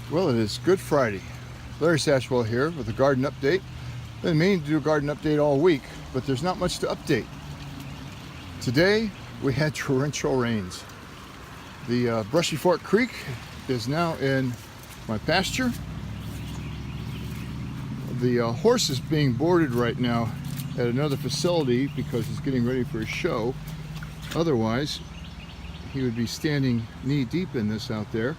Well, it is Good Friday. Larry Satchwell here with a garden update. Been meaning to do a garden update all week, but there's not much to update. Today we had torrential rains. The Brushy Fork Creek is now in my pasture. The horse is being boarded right now at another facility because he's getting ready for a show. Otherwise, he would be standing knee deep in this out there.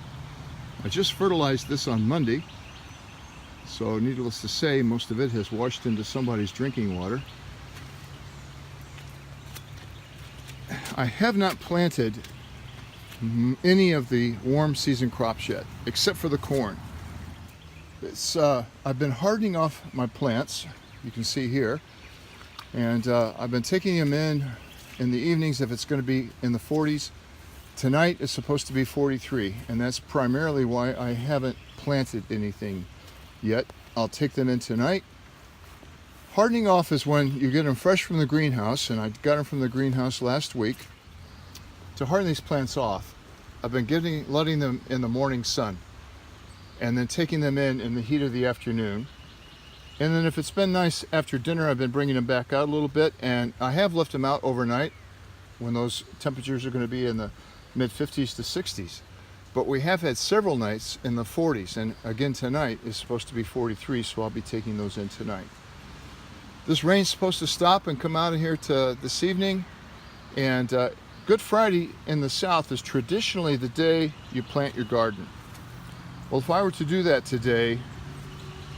I just fertilized this on Monday, so needless to say, most of it has washed into somebody's drinking water. I have not planted any of the warm season crops yet, except for the corn. I've been hardening off my plants, you can see here, and I've been taking them in the evenings if it's going to be in the 40s. Tonight is supposed to be 43, and that's primarily why I haven't planted anything yet. I'll take them in tonight. Hardening off is when you get them fresh from the greenhouse, and I got them from the greenhouse last week. To harden these plants off, I've been letting them in the morning sun, and then taking them in the heat of the afternoon. And then if it's been nice after dinner, I've been bringing them back out a little bit, and I have left them out overnight when those temperatures are going to be in the mid-50s to 60s. But we have had several nights in the 40s, and again tonight is supposed to be 43, so I'll be taking those in tonight. This rain's supposed to stop and come out of here to this evening, and Good Friday in the South is traditionally the day you plant your garden. Well, if I were to do that today,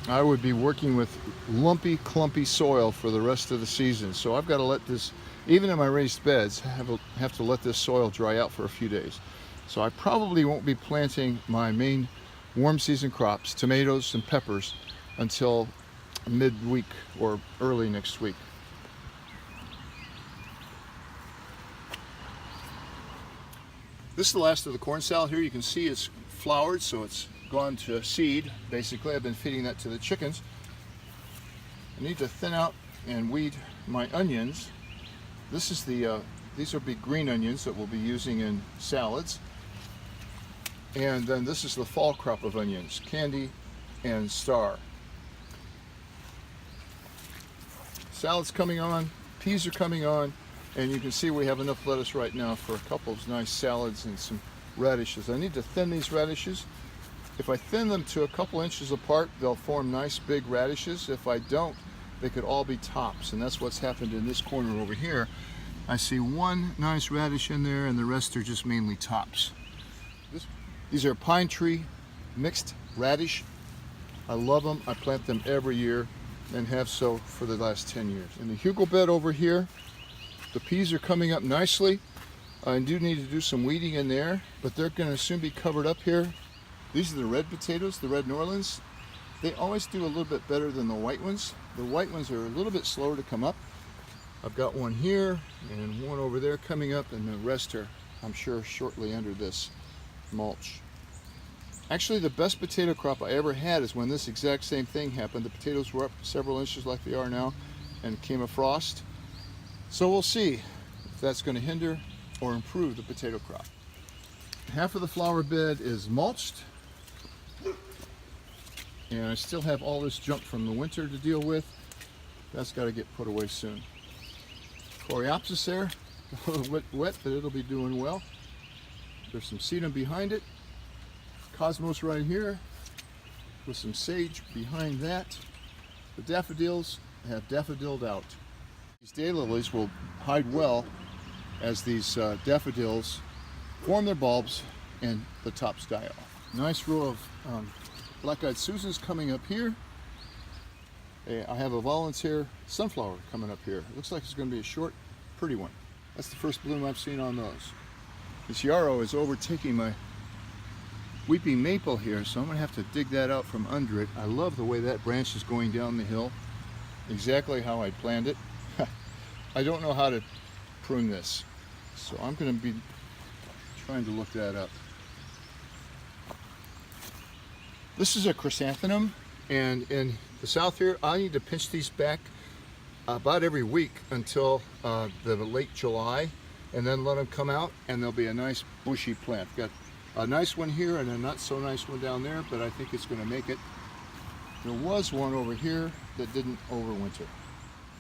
I would be working with lumpy, clumpy soil for the rest of the season. So I've got to let this, even in my raised beds, have to let this soil dry out for a few days. So I probably won't be planting my main warm season crops, tomatoes and peppers, until midweek or early next week. This is the last of the corn salad here. You can see it's flowered, so it's gone to seed. Basically, I've been feeding that to the chickens. I need to thin out and weed my onions. This is these are big green onions that we'll be using in salads. And then this is the fall crop of onions, Candy and Star. Salad's coming on, peas are coming on, and you can see we have enough lettuce right now for a couple of nice salads and some radishes. I need to thin these radishes. If I thin them to a couple inches apart, they'll form nice big radishes. If I don't, they could all be tops, and that's what's happened in this corner over here. I see one nice radish in there, and the rest are just mainly tops. These are pine tree mixed radish. I love them. I plant them every year and have so for the last 10 years. In the hugel bed over here, the peas are coming up nicely. I do need to do some weeding in there, but they're going to soon be covered up here. These are the red potatoes, the red Norlands. They always do a little bit better than the white ones. The white ones are a little bit slower to come up. I've got one here and one over there coming up, and the rest are, I'm sure, shortly under this mulch. Actually, the best potato crop I ever had is when this exact same thing happened. The potatoes were up several inches like they are now, and it came a frost. So we'll see if that's going to hinder or improve the potato crop. Half of the flower bed is mulched, and I still have all this junk from the winter to deal with. That's got to get put away soon. Coreopsis there, a little wet, but it'll be doing well. There's some sedum behind it. Cosmos right here with some sage behind that. The daffodils have daffodiled out. These daylilies will hide well as these daffodils form their bulbs and the tops die off. Nice row of black-eyed Susans coming up here. I have a volunteer sunflower coming up here. It looks like it's going to be a short, pretty one. That's the first bloom I've seen on those. This yarrow is overtaking my weeping maple here, so I'm going to have to dig that out from under it. I love the way that branch is going down the hill, exactly how I planned it. I don't know how to prune this, so I'm going to be trying to look that up. This is a chrysanthemum, and in the south here, I need to pinch these back about every week until the late July, and then let them come out, and there'll be a nice bushy plant. I've got a nice one here and a not so nice one down there, but I think it's going to make it. There was one over here that didn't overwinter.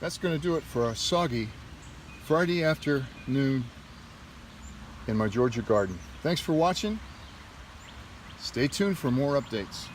That's going to do it for a soggy Friday afternoon in my Georgia garden. Thanks for watching. Stay tuned for more updates.